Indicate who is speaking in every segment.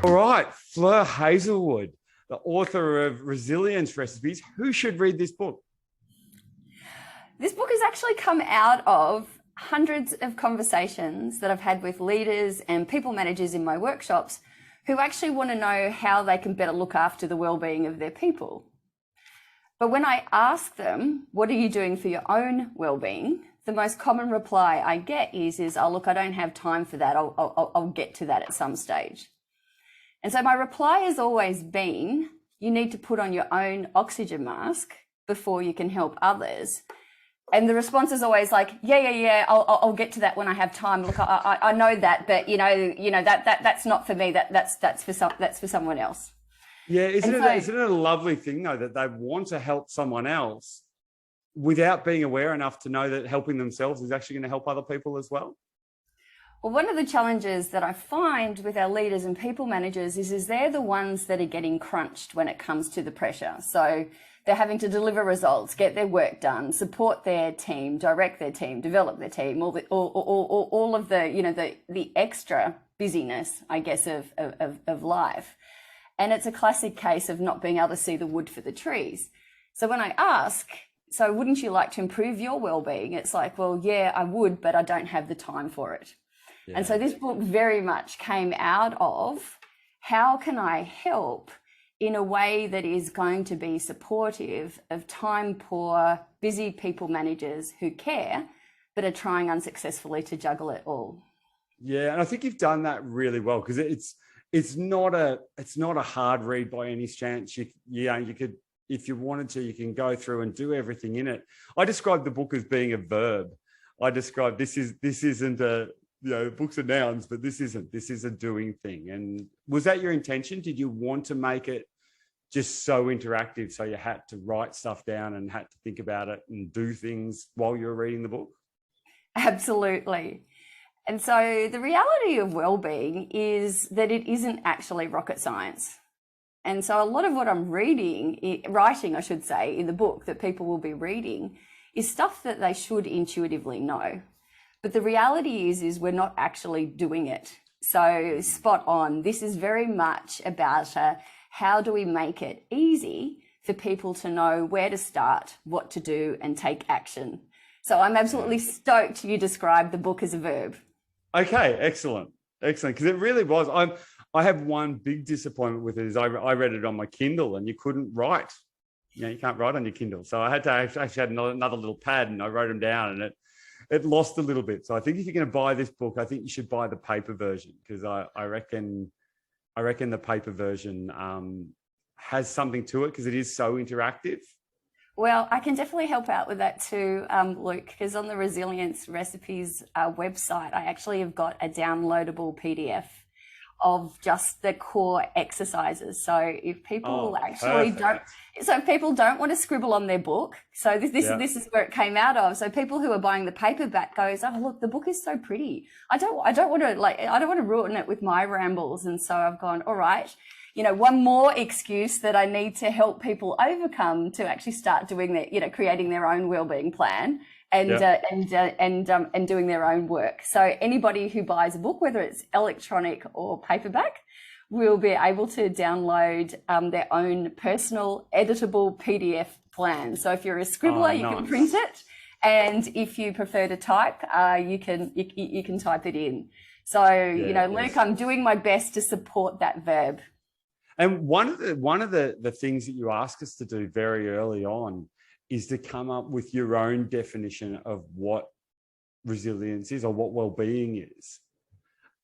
Speaker 1: All right, Fleur Heazlewood, the author of Resilience Recipes. Who should read this book?
Speaker 2: This book has actually come out of hundreds of conversations that I've had with leaders and people managers in my workshops who actually want to know how they can better look after the well-being of their people. But when I ask them, what are you doing for your own well-being? The most common reply I get is oh, look, I don't have time for that. I'll get to that at some stage. And so my reply has always been, you need to put on your own oxygen mask before you can help others. And the response is always like, yeah, I'll get to that when I have time. Look, I know that, but that's not for me. That's for someone else.
Speaker 1: Yeah, isn't it a lovely thing though that they want to help someone else without being aware enough to know that helping themselves is actually going to help other people as well?
Speaker 2: Well, one of the challenges that I find with our leaders and people managers is they're the ones that are getting crunched when it comes to the pressure. So they're having to deliver results, get their work done, support their team, direct their team, develop their team, all of the the extra busyness, I guess, of life. And it's a classic case of not being able to see the wood for the trees. So when I ask, so wouldn't you like to improve your well-being? It's like, well, yeah, I would, but I don't have the time for it. Yeah. And so this book very much came out of how can I help in a way that is going to be supportive of time poor, busy people managers who care, but are trying unsuccessfly to juggle it all.
Speaker 1: Yeah, and I think you've done that really well because it's not a hard read by any chance. You could, if you wanted to, you can go through and do everything in it. I describe the book as being a verb. I describe this isn't a books are nouns, but this is a doing thing. And was that your intention? Did you want to make it just so interactive so you had to write stuff down and had to think about it and do things while you were reading the book?
Speaker 2: Absolutely. And so the reality of well-being is that it isn't actually rocket science. And so a lot of what I'm writing, I should say, in the book that people will be reading is stuff that they should intuitively know. But the reality is we're not actually doing it. So spot on. This is very much about how do we make it easy for people to know where to start, what to do, and take action. So I'm absolutely stoked you described the book as a verb.
Speaker 1: Okay, excellent. Because it really was. I have one big disappointment with it is I read it on my Kindle and you couldn't write. You can't write on your Kindle. So I had to actually had another little pad and I wrote them down and it lost a little bit. So I think if you're going to buy this book, I think you should buy the paper version because I reckon the paper version has something to it because it is so interactive.
Speaker 2: Well, I can definitely help out with that too, Luke, because on the Resilience Recipes website, I actually have got a downloadable PDF of just the core exercises. So if people people don't want to scribble on their book, so this is where it came out of. So people who are buying the paperback goes, oh look, the book is so pretty. I don't want to ruin it with my rambles. And so I've gone, all right, one more excuse that I need to help people overcome to actually start doing creating their own wellbeing plan and doing their own work. So anybody who buys a book, whether it's electronic or paperback, will be able to download their own personal editable PDF plan. So if you're a scribbler, you can print it, and if you prefer to type, you can type it in. So Luke, I'm doing my best to support that verb.
Speaker 1: And one of the things that you ask us to do very early on is to come up with your own definition of what resilience is or what well-being is.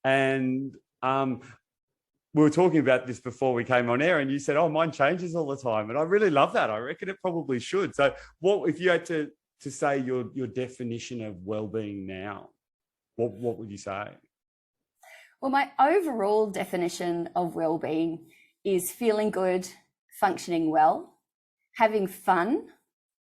Speaker 1: And we were talking about this before we came on air and you said, oh, mine changes all the time. And I really love that. I reckon it probably should. So what if you had to say your definition of well-being now, what would you say?
Speaker 2: Well, my overall definition of well-being is feeling good, functioning well, having fun,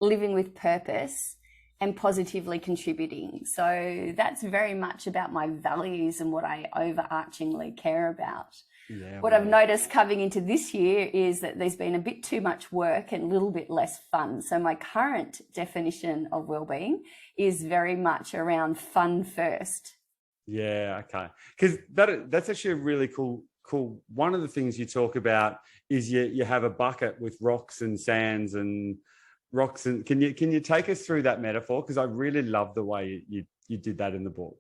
Speaker 2: living with purpose, and positively contributing. So that's very much about my values and what I overarchingly care about. What I've noticed coming into this year is that there's been a bit too much work and a little bit less fun. So my current definition of well-being is very much around fun first.
Speaker 1: Yeah, okay. Because that's actually a really cool cool. One of the things you talk about is you have a bucket with rocks and sands and rocks. And can you take us through that metaphor? Because I really love the way you did that in the book.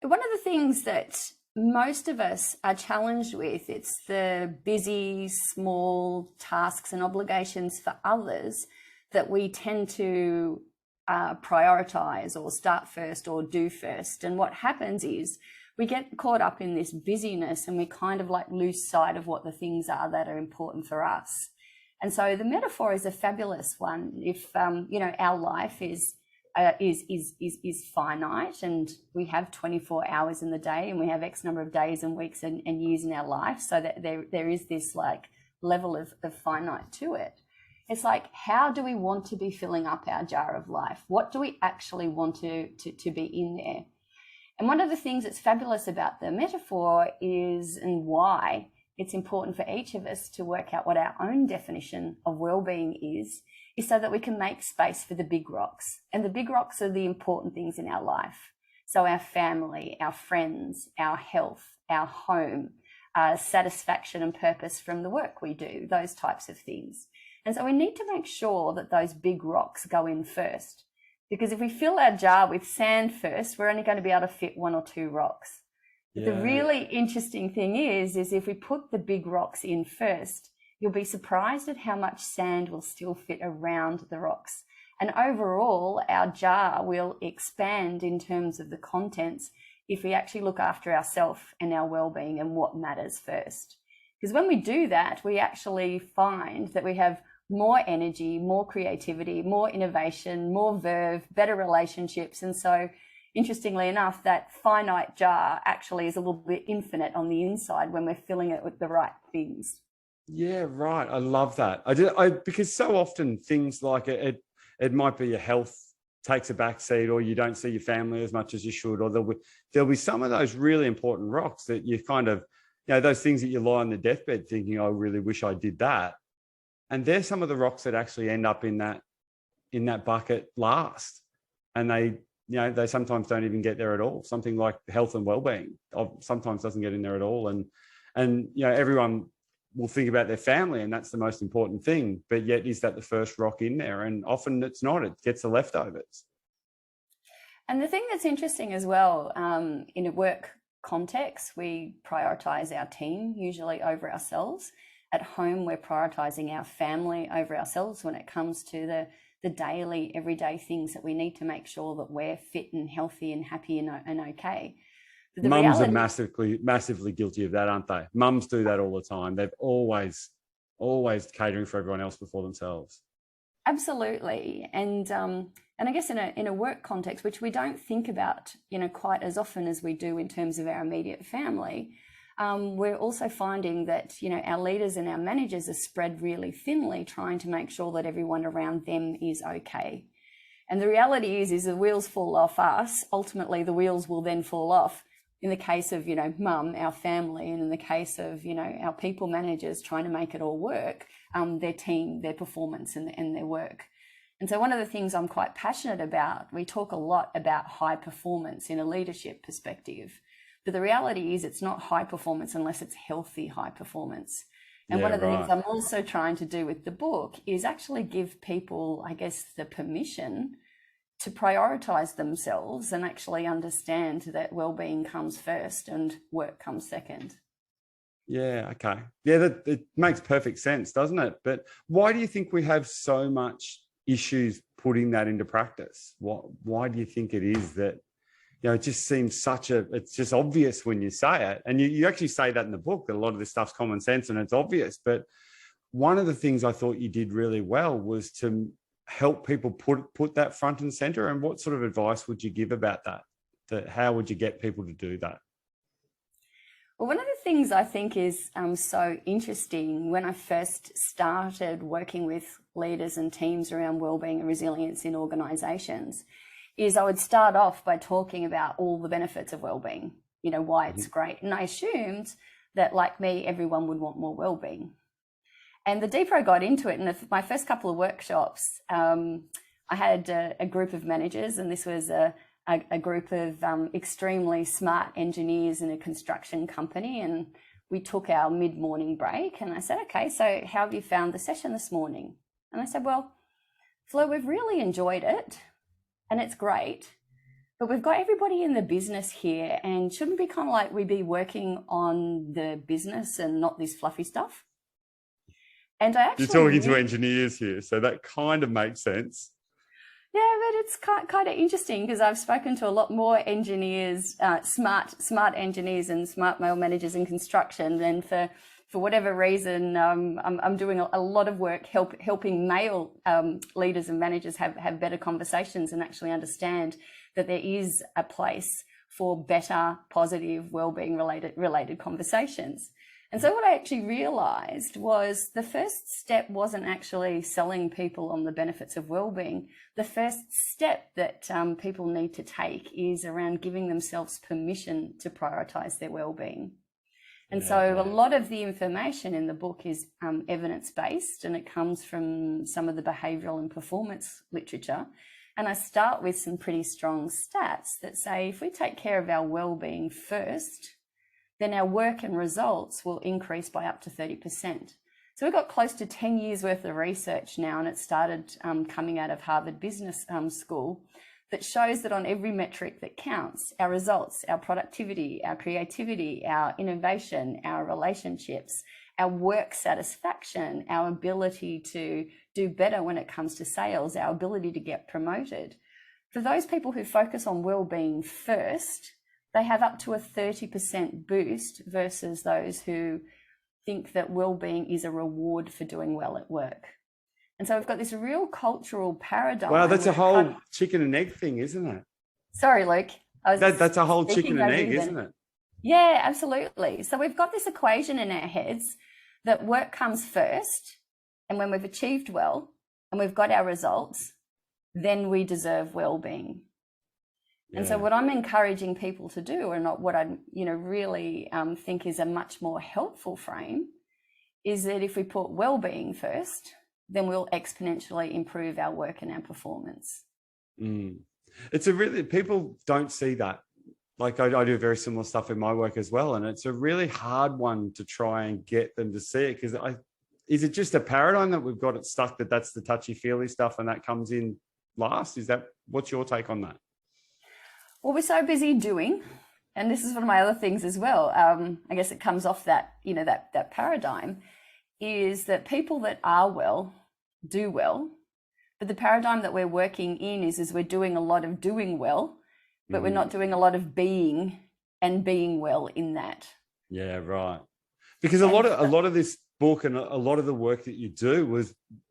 Speaker 2: One of the things that most of us are challenged with, it's the busy, small tasks and obligations for others that we tend to prioritize or start first or do first. And what happens is we get caught up in this busyness and we kind of like lose sight of what the things are that are important for us. And so the metaphor is a fabulous one. If our life is finite, and we have 24 hours in the day, and we have X number of days and weeks and years in our life, so that there is this like level of finite to it. It's like, how do we want to be filling up our jar of life? What do we actually want to be in there? And one of the things that's fabulous about the metaphor is, and why it's important for each of us to work out what our own definition of well-being is so that we can make space for the big rocks. And the big rocks are the important things in our life. So our family, our friends, our health, our home, satisfaction and purpose from the work we do, those types of things. And so we need to make sure that those big rocks go in first. Because if we fill our jar with sand first, we're only going to be able to fit 1 or 2 rocks. But the really interesting thing is if we put the big rocks in first, you'll be surprised at how much sand will still fit around the rocks. And overall, our jar will expand in terms of the contents if we actually look after ourselves and our well-being and what matters first. Because when we do that, we actually find that we have more energy, more creativity, more innovation, more verve, better relationships. And so, interestingly enough, that finite jar actually is a little bit infinite on the inside when we're filling it with the right things.
Speaker 1: Yeah, right. I love that. Because so often things like it might be your health takes a backseat, or you don't see your family as much as you should, or there'll be some of those really important rocks that you kind of, those things that you lie on the deathbed thinking, I really wish I did that. And they're some of the rocks that actually end up in that bucket last. And they sometimes don't even get there at all. Something like health and well-being sometimes doesn't get in there at all. And everyone will think about their family, and that's the most important thing. But yet, is that the first rock in there? And often it's not. It gets the leftovers.
Speaker 2: And the thing that's interesting as well, in a work context, we prioritize our team usually over ourselves. At home, we're prioritizing our family over ourselves when it comes to the daily, everyday things that we need to make sure that we're fit and healthy and happy and okay. But
Speaker 1: Mums are massively guilty of that, aren't they? Mums do that all the time. They've always catering for everyone else before themselves.
Speaker 2: Absolutely. And I guess in a work context, which we don't think about, quite as often as we do in terms of our immediate family, we're also finding that, our leaders and our managers are spread really thinly, trying to make sure that everyone around them is okay. And the reality is the wheels fall off us. Ultimately, the wheels will then fall off in the case of, mum, our family, and in the case of, our people managers trying to make it all work, their team, their performance and their work. And so one of the things I'm quite passionate about, we talk a lot about high performance in a leadership perspective. But the reality is it's not high performance unless it's healthy high performance. And one of the things I'm also trying to do with the book is actually give people, I guess, the permission to prioritize themselves and actually understand that well-being comes first and work comes second.
Speaker 1: Yeah, okay. Yeah, it makes perfect sense, doesn't it? But why do you think we have so much issues putting that into practice? Why do you think it is that, it just seems it's just obvious when you say it. And you actually say that in the book, that a lot of this stuff's common sense and it's obvious. But one of the things I thought you did really well was to help people put that front and center. And what sort of advice would you give about that? How would you get people to do that?
Speaker 2: Well, one of the things I think is so interesting when I first started working with leaders and teams around wellbeing and resilience in organizations is I would start off by talking about all the benefits of wellbeing, why it's great. And I assumed that, like me, everyone would want more wellbeing. And the deeper I got into it, in my first couple of workshops, I had a group of managers, and this was a group of extremely smart engineers in a construction company. And we took our mid-morning break, and I said, okay, so how have you found the session this morning? And they said, well, Fleur, we've really enjoyed it and it's great, but we've got everybody in the business here, and shouldn't be kind of like we be working on the business and not this fluffy stuff? And I actually...
Speaker 1: You're talking to engineers here, so that kind of makes sense.
Speaker 2: Yeah, but it's kind of interesting because I've spoken to a lot more engineers, smart engineers and smart male managers in construction. And for whatever reason, I'm doing a lot of work helping male leaders and managers have better conversations and actually understand that there is a place for better, positive, well-being related conversations. And so what I actually realized was the first step wasn't actually selling people on the benefits of well-being. The first step that people need to take is around giving themselves permission to prioritize their well-being. And so a lot of the information in the book is evidence-based, and it comes from some of the behavioral and performance literature. And I start with some pretty strong stats that say if we take care of our well-being first, then our work and results will increase by up to 30%. So we've got close to 10 years worth of research now, and it started coming out of Harvard Business School, that shows that on every metric that counts, our results, our productivity, our creativity, our innovation, our relationships, our work satisfaction, our ability to do better when it comes to sales, our ability to get promoted. For those people who focus on well-being first, they have up to a 30% boost versus those who think that well-being is a reward for doing well at work. And so we've got this real cultural paradigm.
Speaker 1: Wow, that's a whole chicken and egg thing, isn't it?
Speaker 2: Sorry, Luke.
Speaker 1: That's a whole chicken and egg, isn't it?
Speaker 2: Yeah, absolutely. So we've got this equation in our heads that work comes first, and when we've achieved well and we've got our results, then we deserve well-being. And so what I'm encouraging people to do, or not what I really think is a much more helpful frame, is that if we put well-being first, then we'll exponentially improve our work and our performance.
Speaker 1: It's a really, people don't see that. Like I do very similar stuff in my work as well. And it's a really hard one to try and get them to see it, because is it just a paradigm that we've got it stuck that that's the touchy-feely stuff and that comes in last? What's your take on that?
Speaker 2: Well, we're so busy doing, and this is one of my other things as well. I guess it comes off that, that paradigm, is that people that are well do well, but the paradigm that we're working in is we're doing a lot of doing well, but we're not doing a lot of being and being well in that. Yeah,
Speaker 1: right. Because a lot of this book and a lot of the work that you do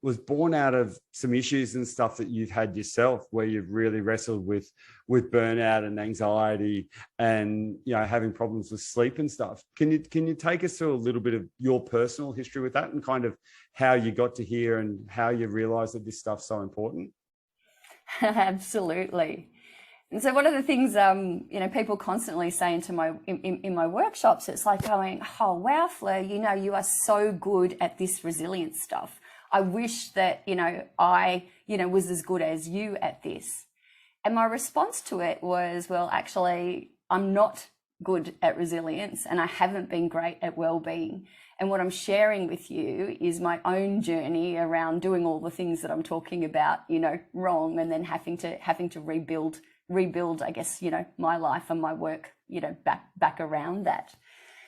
Speaker 1: was born out of some issues and stuff that you've had yourself, where you've really wrestled with burnout and anxiety and having problems with sleep and stuff. Can you take us through a little bit of your personal history with that and kind of how you got to here and how you realized that this stuff's so important?
Speaker 2: Absolutely. And so one of the things, people constantly say in my workshops, it's like going, oh, wow, Fleur, you are so good at this resilience stuff. I wish that, I was as good as you at this. And my response to it was, well, actually, I'm not good at resilience and I haven't been great at well-being. And what I'm sharing with you is my own journey around doing all the things that I'm talking about, wrong, and then having to rebuild, I guess, my life and my work, back around that.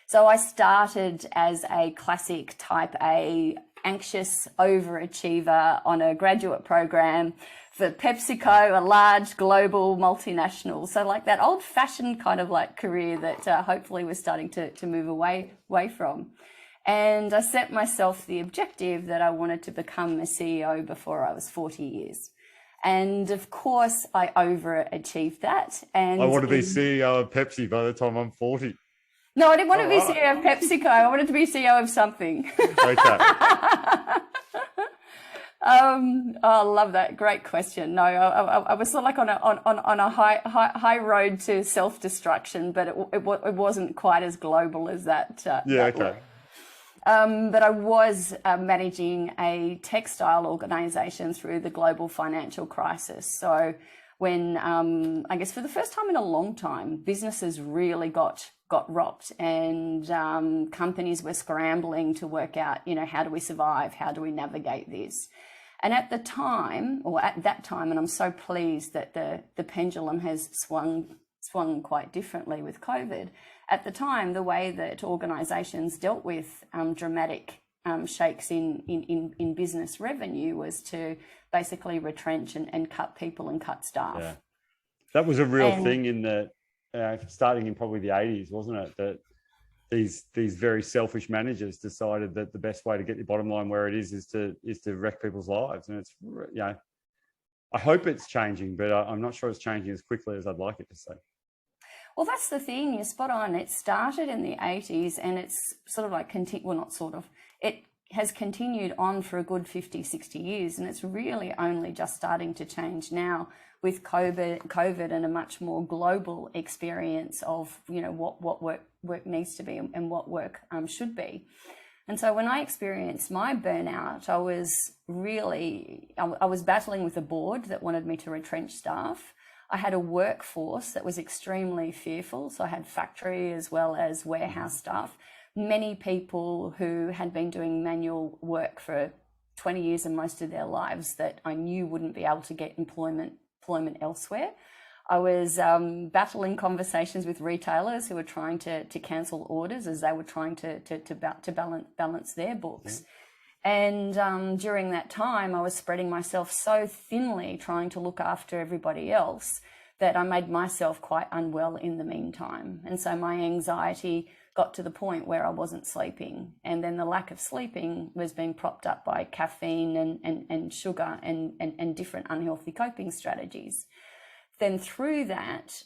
Speaker 2: So I started as a classic type A anxious overachiever on a graduate program for PepsiCo, a large global multinational. So like that old fashioned kind of like career that hopefully we're starting to move away from. And I set myself the objective that I wanted to become a CEO before I was 40 years. And of course, I overachieved that. And
Speaker 1: I want to be CEO of Pepsi by the time I'm 40.
Speaker 2: No, I didn't want to be CEO of PepsiCo. I wanted to be CEO of something.
Speaker 1: Okay.
Speaker 2: I love that. Great question. No, I was sort of like on a high road to self-destruction, but it wasn't quite as global as that.
Speaker 1: Okay.
Speaker 2: But I was managing a textile organization through the global financial crisis. So when I guess for the first time in a long time, businesses really got rocked, and companies were scrambling to work out, how do we survive? How do we navigate this? And at that time, and I'm so pleased that the pendulum has swung quite differently with COVID. At the time, the way that organisations dealt with dramatic shakes in business revenue was to basically retrench and cut people and cut staff.
Speaker 1: Yeah. That was a real thing in the starting in probably the 80s, wasn't it? That these very selfish managers decided that the best way to get your bottom line where it is to wreck people's lives. And it's, I hope it's changing, but I'm not sure it's changing as quickly as I'd like it to say.
Speaker 2: Well, that's the thing. You're spot on. It started in the 80s, and it's sort of like it has continued on for a good 50, 60 years, and it's really only just starting to change now with COVID and a much more global experience of, what work needs to be and what work should be. And so when I experienced my burnout, I was battling with a board that wanted me to retrench staff. I had a workforce that was extremely fearful. So I had factory as well as warehouse staff, many people who had been doing manual work for 20 years and most of their lives that I knew wouldn't be able to get employment elsewhere. I was battling conversations with retailers who were trying to cancel orders as they were trying to balance their books. And during that time, I was spreading myself so thinly, trying to look after everybody else, that I made myself quite unwell in the meantime. And so my anxiety got to the point where I wasn't sleeping. And then the lack of sleeping was being propped up by caffeine and sugar and different unhealthy coping strategies. Then through that,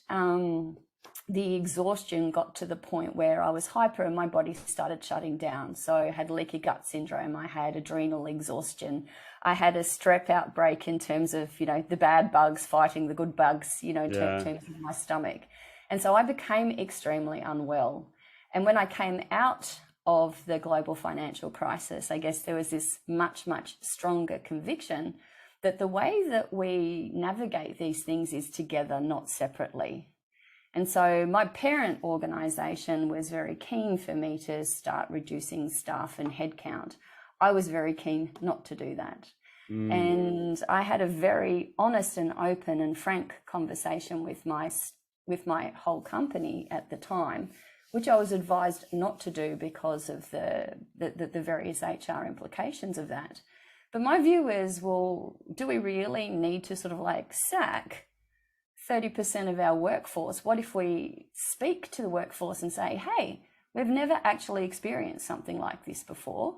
Speaker 2: the exhaustion got to the point where I was hyper and my body started shutting down. So I had leaky gut syndrome, I had adrenal exhaustion, I had a strep outbreak in terms of, the bad bugs fighting the good bugs, in terms of my stomach. And so I became extremely unwell. And when I came out of the global financial crisis, I guess there was this much, much stronger conviction that the way that we navigate these things is together, not separately. And so my parent organisation was very keen for me to start reducing staff and headcount. I was very keen not to do that. And I had a very honest and open and frank conversation with my whole company at the time, which I was advised not to do because of the various HR implications of that. But my view is, well, do we really need to sort of sack 30% of our workforce? What if we speak to the workforce and say, hey, we've never actually experienced something like this before.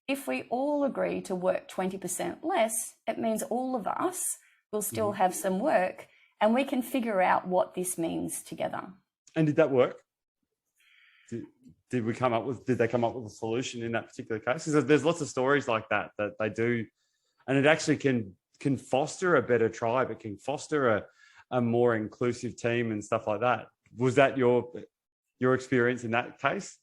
Speaker 2: If we all agree to work 20% less, it means all of us will still have some work and we can figure out what this means together.
Speaker 1: And did that work? Did they come up with a solution in that particular case? Because there's lots of stories like that they do, and it actually can foster a better tribe. It can foster a more inclusive team and stuff like that. Was that your experience in that case?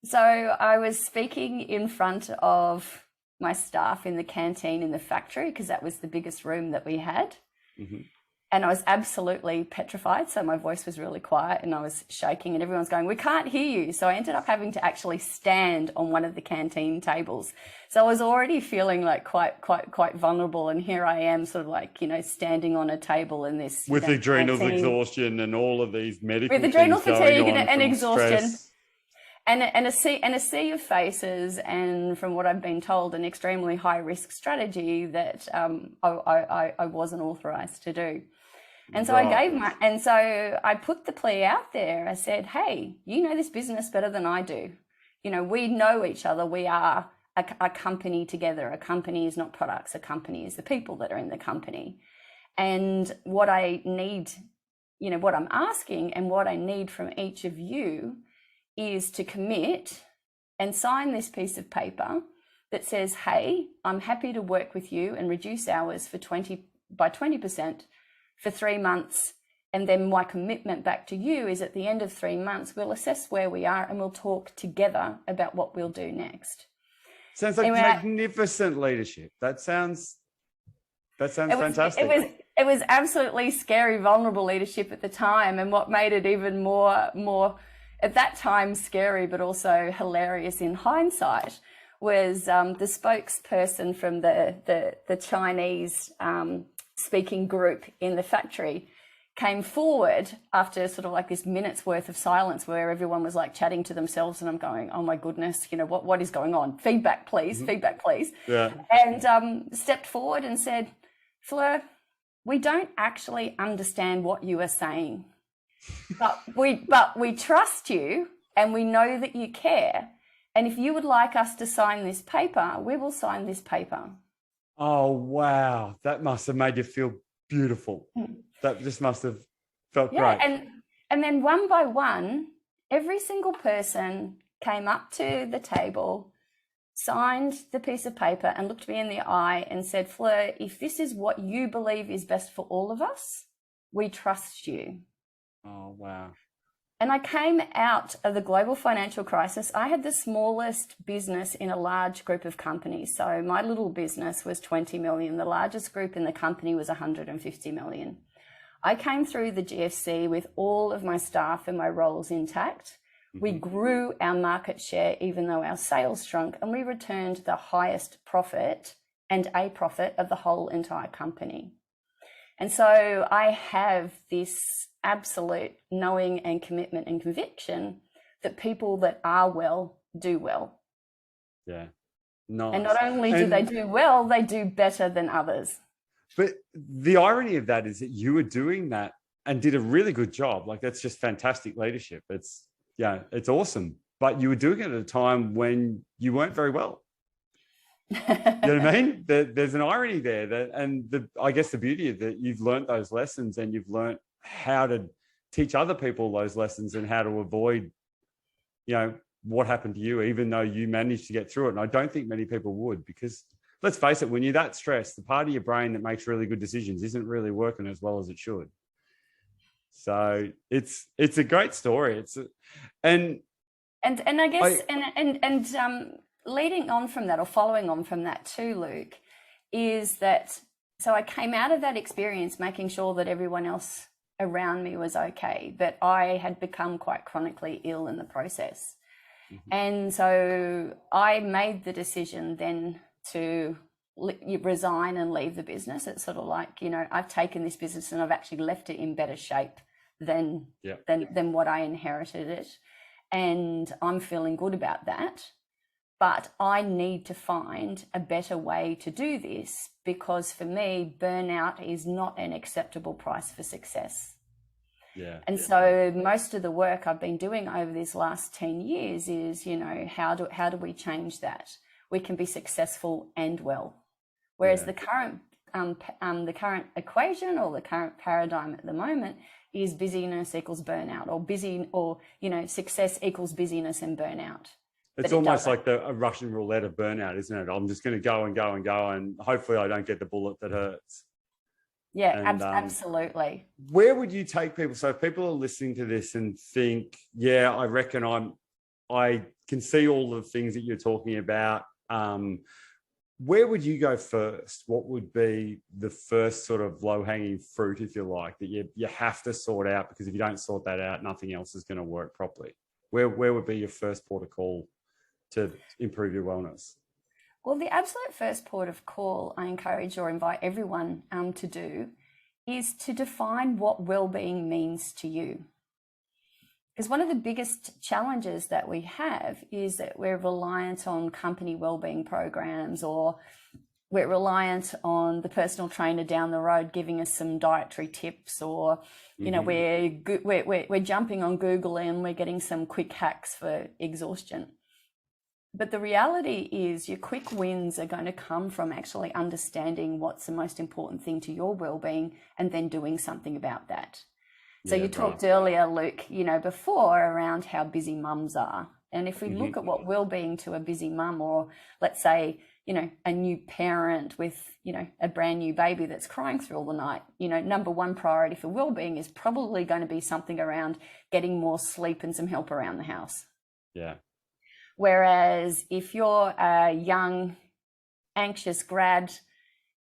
Speaker 2: So I was speaking in front of my staff in the canteen in the factory, because that was the biggest room that we had. And I was absolutely petrified. So my voice was really quiet and I was shaking and everyone's going, we can't hear you. So I ended up having to actually stand on one of the canteen tables. So I was already feeling quite vulnerable. And here I am sort of standing on a table in this.
Speaker 1: With adrenal exhaustion and all of these medical
Speaker 2: With adrenal fatigue and exhaustion.
Speaker 1: Stress.
Speaker 2: And a sea of faces, and from what I've been told, an extremely high risk strategy that I wasn't authorized to do. And so I put the plea out there. I said, hey, you know this business better than I do. We know each other. We are a company together. A company is not products. A company is the people that are in the company. And what I need, what I'm asking and what I need from each of you is to commit and sign this piece of paper that says, hey, I'm happy to work with you and reduce hours by 20% for 3 months. And then my commitment back to you is at the end of 3 months, we'll assess where we are and we'll talk together about what we'll do next.
Speaker 1: Sounds like magnificent leadership. That sounds fantastic.
Speaker 2: it was absolutely scary, vulnerable leadership at the time. And what made it even more at that time scary, but also hilarious in hindsight, was the spokesperson from the Chinese speaking group in the factory came forward after sort of like this minute's worth of silence where everyone was like chatting to themselves, and I'm going, oh my goodness, what is going on? Feedback, please, feedback, please.
Speaker 1: Yeah.
Speaker 2: And stepped forward and said, Fleur, we don't actually understand what you are saying, but we trust you and we know that you care. And if you would like us to sign this paper, we will sign this paper.
Speaker 1: Oh, wow. That must have made you feel beautiful. That just must have felt great.
Speaker 2: And then one by one, every single person came up to the table, signed the piece of paper and looked me in the eye and said, Fleur, if this is what you believe is best for all of us, we trust you.
Speaker 1: Oh, wow.
Speaker 2: And I came out of the global financial crisis. I had the smallest business in a large group of companies. So my little business was 20 million. The largest group in the company was 150 million. I came through the GFC with all of my staff and my roles intact. We grew our market share, even though our sales shrunk, and we returned the highest profit and a profit of the whole entire company. And so I have this absolute knowing and commitment and conviction that people that are well do well.
Speaker 1: Yeah. Nice.
Speaker 2: And not only do they do well, they do better than others.
Speaker 1: But the irony of that is that you were doing that and did a really good job. Like, that's just fantastic leadership. It's awesome. But you were doing it at a time when you weren't very well. You know what I mean? There's an irony there, I guess the beauty of that, you've learned those lessons and you've learned how to teach other people those lessons and how to avoid, what happened to you, even though you managed to get through it. And I don't think many people would, because let's face it, when you're that stressed, the part of your brain that makes really good decisions isn't really working as well as it should. So it's a great story. And I guess
Speaker 2: leading on from that, or following on from that too, Luke, is that, so I came out of that experience making sure that everyone else around me was okay, but I had become quite chronically ill in the process. And so I made the decision then to resign and leave the business. It's sort of like, I've taken this business and I've actually left it in better shape than what I inherited it. And I'm feeling good about that. But I need to find a better way to do this, because for me, burnout is not an acceptable price for success. And so most of the work I've been doing over these last 10 years is, how do we change that? We can be successful and well. Whereas the current equation, or the current paradigm at the moment, is busyness equals burnout, or success equals busyness and burnout.
Speaker 1: It's almost like a Russian roulette of burnout, isn't it? I'm just going to go and go and go, and hopefully I don't get the bullet that hurts.
Speaker 2: Yeah, absolutely.
Speaker 1: Where would you take people? So if people are listening to this and think, yeah, I reckon I can see all the things that you're talking about. Where would you go first? What would be the first sort of low-hanging fruit, if you like, that you have to sort out? Because if you don't sort that out, nothing else is going to work properly. Where would be your first port of call to improve your wellness?
Speaker 2: Well, the absolute first port of call I encourage or invite everyone to do is to define what well-being means to you. Because one of the biggest challenges that we have is that we're reliant on company wellbeing programs, or we're reliant on the personal trainer down the road giving us some dietary tips, or we're jumping on Google and we're getting some quick hacks for exhaustion. But the reality is your quick wins are going to come from actually understanding what's the most important thing to your well-being and then doing something about that. So you talked earlier, Luke, before, around how busy mums are. And if we look at what well-being to a busy mum, or let's say, a new parent with, a brand new baby that's crying through all the night, number one priority for well-being is probably going to be something around getting more sleep and some help around the house.
Speaker 1: Yeah.
Speaker 2: Whereas if you're a young, anxious grad,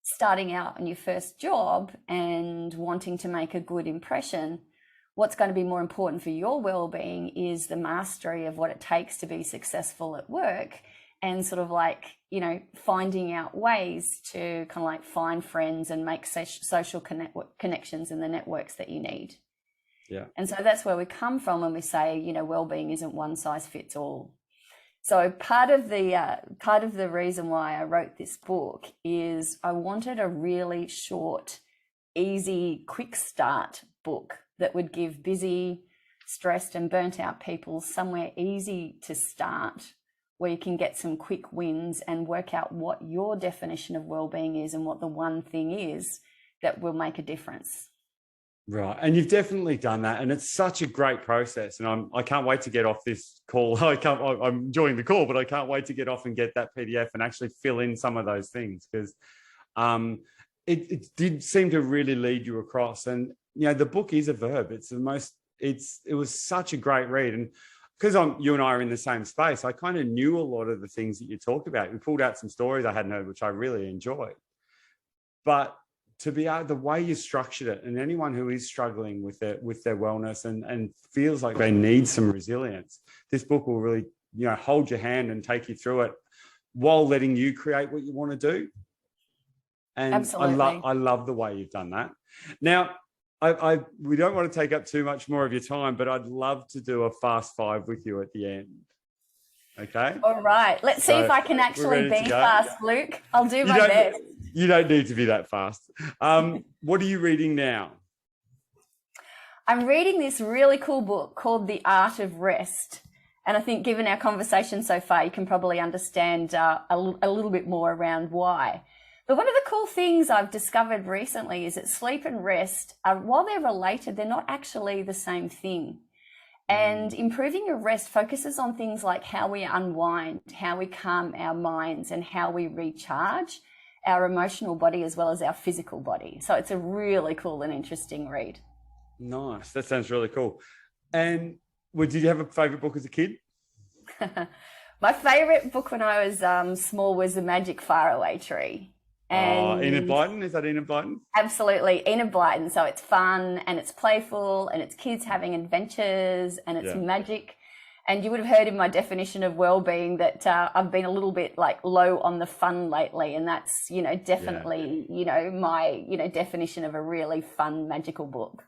Speaker 2: starting out on your first job and wanting to make a good impression, what's going to be more important for your well-being is the mastery of what it takes to be successful at work, and sort of like, you know, finding out ways to kind of like find friends and make social connections in the networks that you need.
Speaker 1: Yeah.
Speaker 2: And so that's where we come from when we say, you know, well-being isn't one size fits all. So part of the reason why I wrote this book is I wanted a really short, easy, quick start book that would give busy, stressed and burnt out people somewhere easy to start, where you can get some quick wins and work out what your definition of well-being is and what the one thing is that will make a difference.
Speaker 1: Right. And you've definitely done that. And it's such a great process. And I can't wait to get off this call. I'm enjoying the call, but I can't wait to get off and get that PDF and actually fill in some of those things, because it did seem to really lead you across. And, you know, the book is a verb. It was such a great read. And because you and I are in the same space, I kind of knew a lot of the things that you talked about. We pulled out some stories I hadn't heard, which I really enjoyed. But to be able, the way you structured it, and anyone who is struggling with their wellness and feels like they need some resilience, this book will really, you know, hold your hand and take you through it while letting you create what you want to do. And absolutely. I love the way you've done that. Now, we don't want to take up too much more of your time, but I'd love to do a fast five with you at the end. Okay.
Speaker 2: All right. Let's see if I can actually be fast, Luke. I'll do my best.
Speaker 1: You don't need to be that fast. What are you reading now?
Speaker 2: I'm reading this really cool book called The Art of Rest. And I think given our conversation so far, you can probably understand a little bit more around why. But one of the cool things I've discovered recently is that sleep and rest, while they're related, they're not actually the same thing. And improving your rest focuses on things like how we unwind, how we calm our minds, and how we recharge our emotional body as well as our physical body. So it's a really cool and interesting read.
Speaker 1: Nice. That sounds really cool. And did you have a favorite book as a kid?
Speaker 2: My favorite book when I was small was The Magic Faraway Tree.
Speaker 1: Enid Blyton? Is that Enid Blyton?
Speaker 2: Absolutely, Enid Blyton. So it's fun and it's playful and it's kids having adventures and it's magic. And you would have heard in my definition of well-being that I've been a little bit like low on the fun lately, and that's, you know, definitely, you know, my, you know, definition of a really fun, magical book.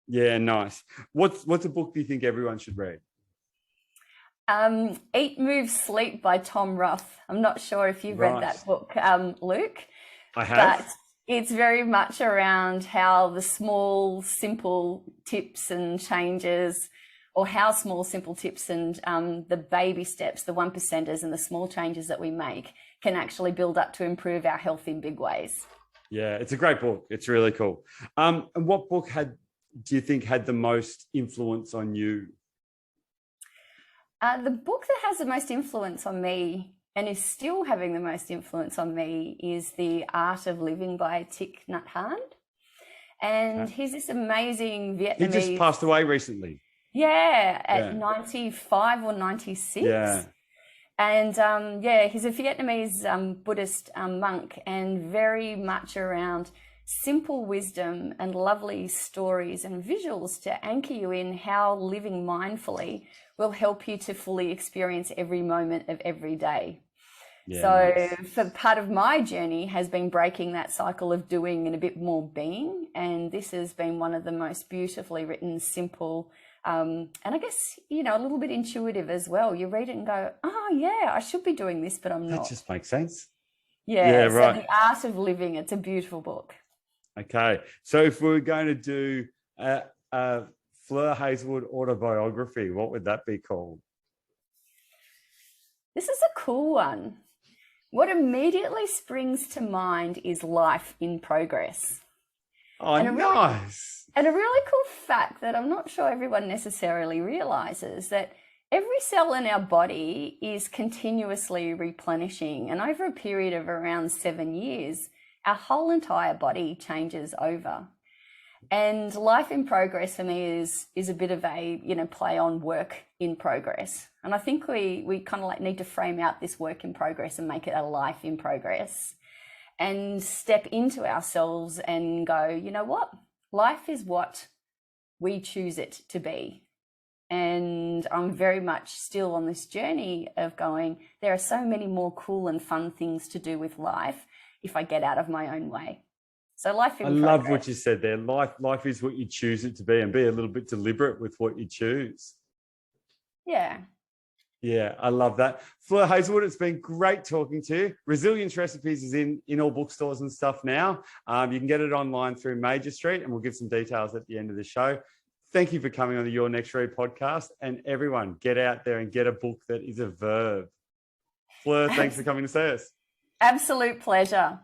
Speaker 1: Yeah, nice. What's a book do you think everyone should read?
Speaker 2: Eat, Move, Sleep by Tom Ruff. I'm not sure if you've read that book, Luke.
Speaker 1: I have.
Speaker 2: But it's very much around how the small, simple tips and changes, or how small, simple tips and the baby steps, the 1%ers and the small changes that we make can actually build up to improve our health in big ways.
Speaker 1: Yeah, it's a great book. It's really cool. And what book do you think had the most influence on you?
Speaker 2: The book that has the most influence on me and is still having the most influence on me is The Art of Living by Thich Nhat Hanh. And he's this amazing Vietnamese... He
Speaker 1: just passed away recently.
Speaker 2: Yeah, at 95 or 96.
Speaker 1: Yeah.
Speaker 2: And he's a Vietnamese Buddhist monk, and very much around simple wisdom and lovely stories and visuals to anchor you in how living mindfully will help you to fully experience every moment of every day. Yeah, so for part of my journey has been breaking that cycle of doing and a bit more being. And this has been one of the most beautifully written, simple, and I guess, you know, a little bit intuitive as well. You read it and go, oh yeah, I should be doing this, but I'm not.
Speaker 1: That just makes sense.
Speaker 2: Yeah, so right. The Art of Living, it's a beautiful book.
Speaker 1: Okay. So if we were going to do a Fleur Heazlewood autobiography, what would that be called?
Speaker 2: This is a cool one. What immediately springs to mind is Life in Progress.
Speaker 1: Oh, nice.
Speaker 2: And a really cool fact that I'm not sure everyone necessarily realizes, that every cell in our body is continuously replenishing. And over a period of around 7 years, our whole entire body changes over. And life in progress for me is a bit of a, you know, play on work in progress. And I think we kind of like need to frame out this work in progress and make it a life in progress. and step into ourselves and go, you know what? Life is what we choose it to be. And I'm very much still on this journey of going, there are so many more cool and fun things to do with life if I get out of my own way. So life in progress.
Speaker 1: Love what you said there. Life is what you choose it to be, and be a little bit deliberate with what you choose.
Speaker 2: Yeah.
Speaker 1: Yeah, I love that. Fleur Heazlewood, it's been great talking to you. Resilience Recipes is in all bookstores and stuff now. You can get it online through Major Street, and we'll give some details at the end of the show. Thank you for coming on the Your Next Read podcast. And everyone, get out there and get a book that is a verb. Fleur, thanks for coming to see us.
Speaker 2: Absolute pleasure.